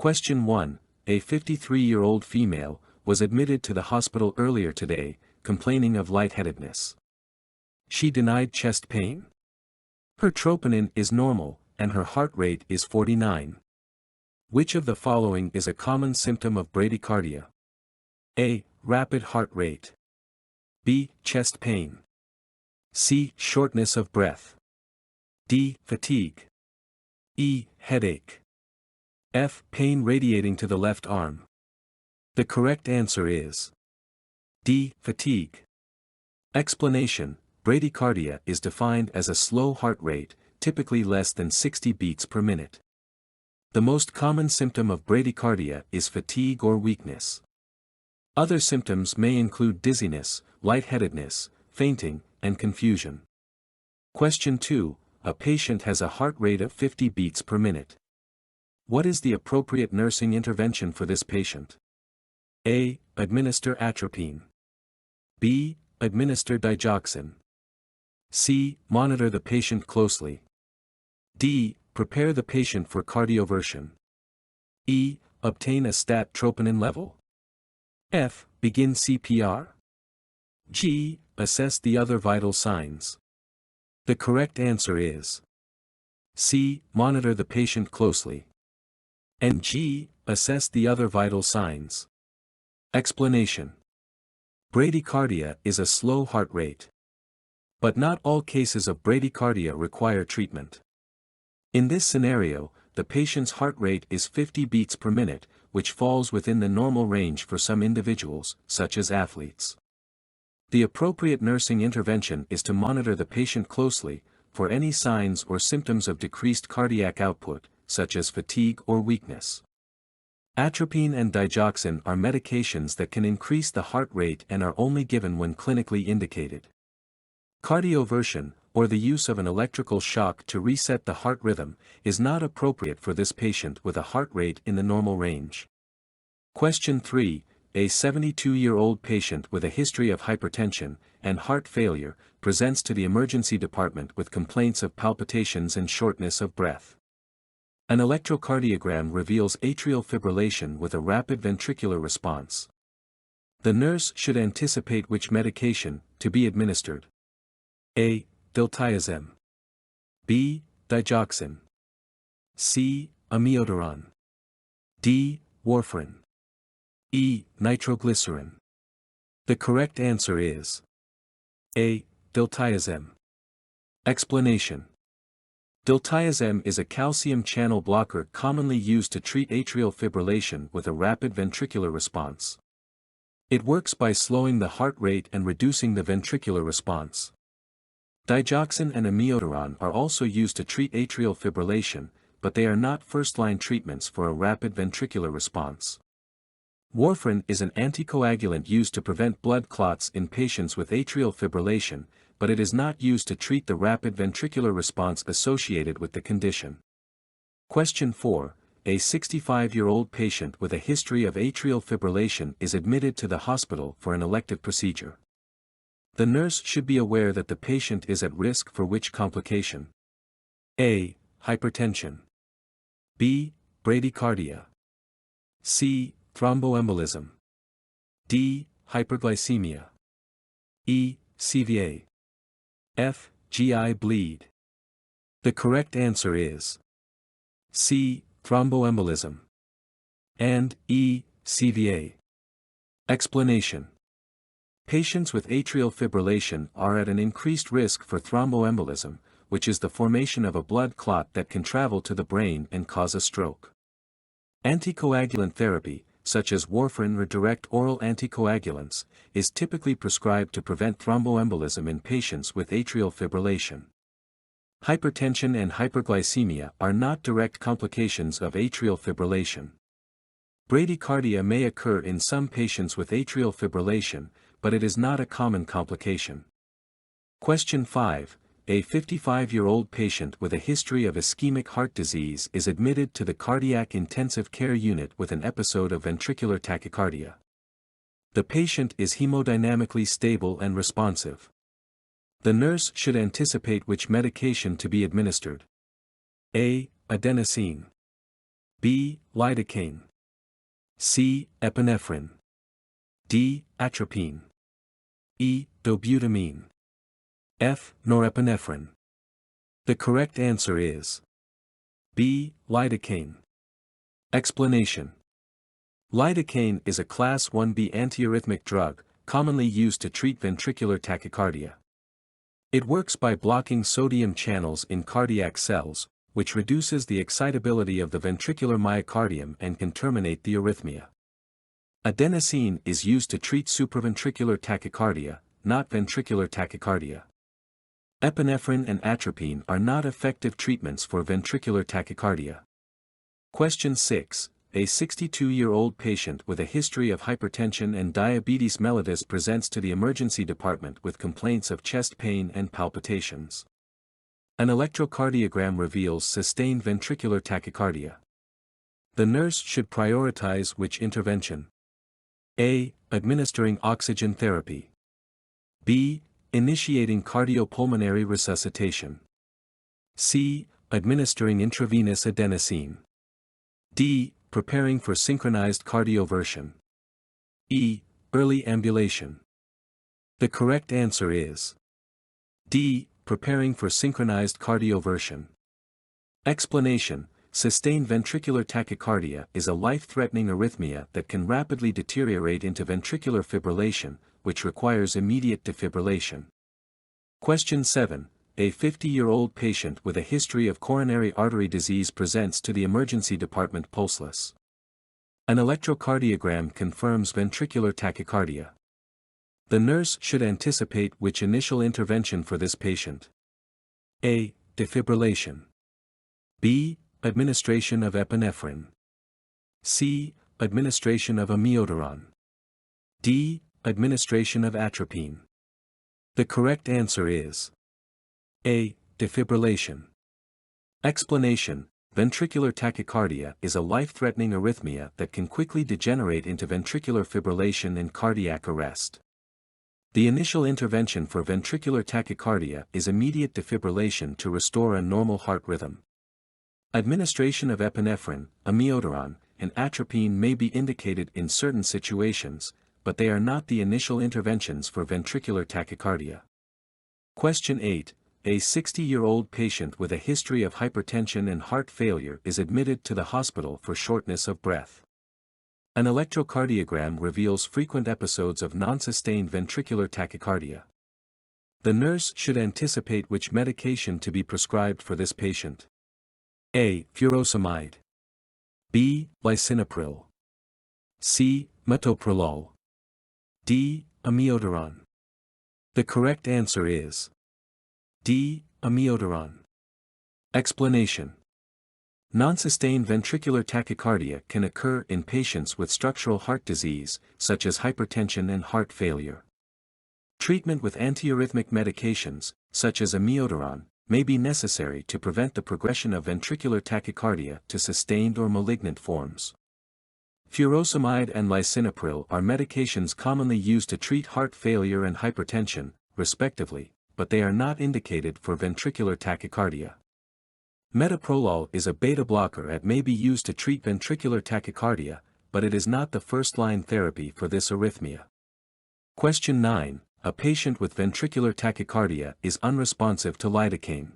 Question 1. A 53-year-old female was admitted to the hospital earlier today, complaining of lightheadedness. She denied chest pain. Her troponin is normal, and her heart rate is 49. Which of the following is a common symptom of bradycardia? A. Rapid heart rate. B. Chest pain. C. Shortness of breath. D. Fatigue. E. Headache. F. Pain radiating to the left arm. The correct answer is D. Fatigue. Explanation: bradycardia is defined as a slow heart rate, typically less than 60 beats per minute. The most common symptom of bradycardia is fatigue or weakness. Other symptoms may include dizziness, lightheadedness, fainting, and confusion. Question 2. A patient has a heart rate of 50 beats per minute. What is the appropriate nursing intervention for this patient? A. Administer atropine. B. Administer digoxin. C. Monitor the patient closely. D. Prepare the patient for cardioversion. E. Obtain a stat troponin level. F. Begin CPR. G. Assess the other vital signs. The correct answer is C. Monitor the patient closely. And G. Assess the other vital signs. Explanation: bradycardia is a slow heart rate. But not all cases of bradycardia require treatment. In this scenario, the patient's heart rate is 50 beats per minute, which falls within the normal range for some individuals, such as athletes. The appropriate nursing intervention is to monitor the patient closely, for any signs or symptoms of decreased cardiac output, such as fatigue or weakness. Atropine and digoxin are medications that can increase the heart rate and are only given when clinically indicated. Cardioversion, or the use of an electrical shock to reset the heart rhythm, is not appropriate for this patient with a heart rate in the normal range. Question 3. A 72-year-old patient with a history of hypertension and heart failure presents to the emergency department with complaints of palpitations and shortness of breath. An electrocardiogram reveals atrial fibrillation with a rapid ventricular response. The nurse should anticipate which medication to be administered. A. Diltiazem. B. Digoxin. C. Amiodarone. D. Warfarin. E. Nitroglycerin. The correct answer is A. Diltiazem. Explanation: diltiazem is a calcium channel blocker commonly used to treat atrial fibrillation with a rapid ventricular response. It works by slowing the heart rate and reducing the ventricular response. Digoxin and amiodarone are also used to treat atrial fibrillation, but they are not first-line treatments for a rapid ventricular response. Warfarin is an anticoagulant used to prevent blood clots in patients with atrial fibrillation, but it is not used to treat the rapid ventricular response associated with the condition. Question 4. A 65-year-old patient with a history of atrial fibrillation is admitted to the hospital for an elective procedure. The nurse should be aware that the patient is at risk for which complication? A. Hypertension. B. Bradycardia. C. Thromboembolism. D. Hyperglycemia. E. CVA. F. GI bleed. The correct answer is C. Thromboembolism. And E. CVA. Explanation: patients with atrial fibrillation are at an increased risk for thromboembolism, which is the formation of a blood clot that can travel to the brain and cause a stroke. Anticoagulant therapy, such as warfarin or direct oral anticoagulants, is typically prescribed to prevent thromboembolism in patients with atrial fibrillation. Hypertension and hyperglycemia are not direct complications of atrial fibrillation. Bradycardia may occur in some patients with atrial fibrillation, but it is not a common complication. Question 5. A 55-year-old patient with a history of ischemic heart disease is admitted to the cardiac intensive care unit with an episode of ventricular tachycardia. The patient is hemodynamically stable and responsive. The nurse should anticipate which medication to be administered. A. Adenosine. B. Lidocaine. C. Epinephrine. D. Atropine. E. Dobutamine. F. Norepinephrine. The correct answer is B. Lidocaine. Explanation. Lidocaine is a Class 1B antiarrhythmic drug, commonly used to treat ventricular tachycardia. It works by blocking sodium channels in cardiac cells, which reduces the excitability of the ventricular myocardium and can terminate the arrhythmia. Adenosine is used to treat supraventricular tachycardia, not ventricular tachycardia. Epinephrine and atropine are not effective treatments for ventricular tachycardia. Question 6. A 62-year-old patient with a history of hypertension and diabetes mellitus presents to the emergency department with complaints of chest pain and palpitations. An electrocardiogram reveals sustained ventricular tachycardia. The nurse should prioritize which intervention? A. Administering oxygen therapy. B. Initiating cardiopulmonary resuscitation. C. Administering intravenous adenosine. D. Preparing for synchronized cardioversion. E. Early ambulation. The correct answer is D. Preparing for synchronized cardioversion. Explanation. Sustained ventricular tachycardia is a life-threatening arrhythmia that can rapidly deteriorate into ventricular fibrillation, which requires immediate defibrillation. Question 7. A 50-year-old patient with a history of coronary artery disease presents to the emergency department pulseless. An electrocardiogram confirms ventricular tachycardia. The nurse should anticipate which initial intervention for this patient? A. Defibrillation. B. Administration of epinephrine. C. Administration of amiodarone. D. Administration of atropine. The correct answer is A. Defibrillation. Explanation. Ventricular tachycardia is a life-threatening arrhythmia that can quickly degenerate into ventricular fibrillation and cardiac arrest. The initial intervention for ventricular tachycardia is immediate defibrillation to restore a normal heart rhythm. Administration of epinephrine, amiodarone, and atropine may be indicated in certain situations, but they are not the initial interventions for ventricular tachycardia. Question 8. A 60-year-old patient with a history of hypertension and heart failure is admitted to the hospital for shortness of breath. An electrocardiogram reveals frequent episodes of nonsustained ventricular tachycardia. The nurse should anticipate which medication to be prescribed for this patient. A. Furosemide. B. Lisinopril. C. Metoprolol. D. Amiodarone. The correct answer is D. Amiodarone. Explanation. Nonsustained ventricular tachycardia can occur in patients with structural heart disease, such as hypertension and heart failure. Treatment with antiarrhythmic medications, such as amiodarone, may be necessary to prevent the progression of ventricular tachycardia to sustained or malignant forms. Furosemide and lisinopril are medications commonly used to treat heart failure and hypertension, respectively, but they are not indicated for ventricular tachycardia. Metoprolol is a beta blocker and may be used to treat ventricular tachycardia, but it is not the first-line therapy for this arrhythmia. Question 9. A patient with ventricular tachycardia is unresponsive to lidocaine.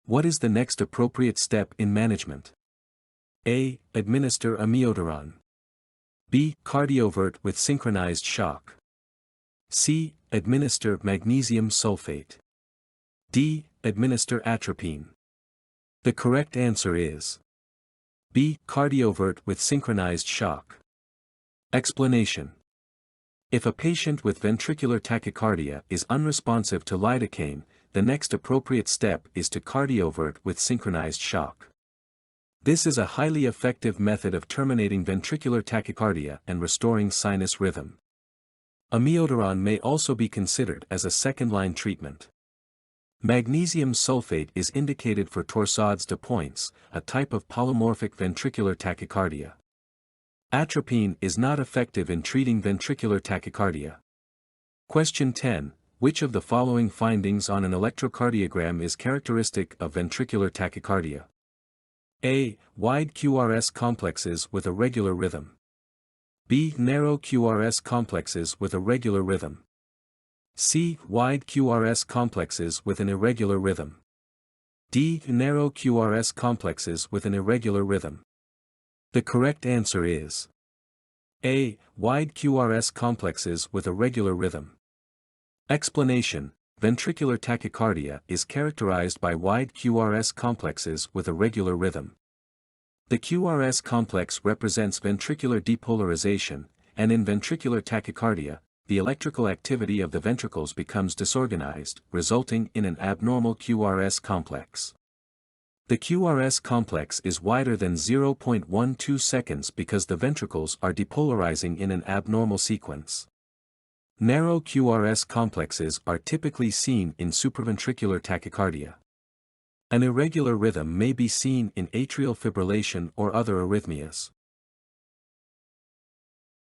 What is the next appropriate step in management? A. Administer amiodarone. B. Cardiovert with synchronized shock. C. Administer magnesium sulfate. D. Administer atropine. The correct answer is B. Cardiovert with synchronized shock. Explanation. If a patient with ventricular tachycardia is unresponsive to lidocaine, the next appropriate step is to cardiovert with synchronized shock. This is a highly effective method of terminating ventricular tachycardia and restoring sinus rhythm. Amiodarone may also be considered as a second-line treatment. Magnesium sulfate is indicated for torsades de pointes, a type of polymorphic ventricular tachycardia. Atropine is not effective in treating ventricular tachycardia. Question 10. Which of the following findings on an electrocardiogram is characteristic of ventricular tachycardia? A. Wide QRS complexes with a regular rhythm. B. Narrow QRS complexes with a regular rhythm. C. Wide QRS complexes with an irregular rhythm. D. Narrow QRS complexes with an irregular rhythm. The correct answer is A. Wide QRS complexes with a regular rhythm. Explanation: ventricular tachycardia is characterized by wide QRS complexes with a regular rhythm. The QRS complex represents ventricular depolarization, and in ventricular tachycardia, the electrical activity of the ventricles becomes disorganized, resulting in an abnormal QRS complex. The QRS complex is wider than 0.12 seconds because the ventricles are depolarizing in an abnormal sequence. Narrow QRS complexes are typically seen in supraventricular tachycardia. An irregular rhythm may be seen in atrial fibrillation or other arrhythmias.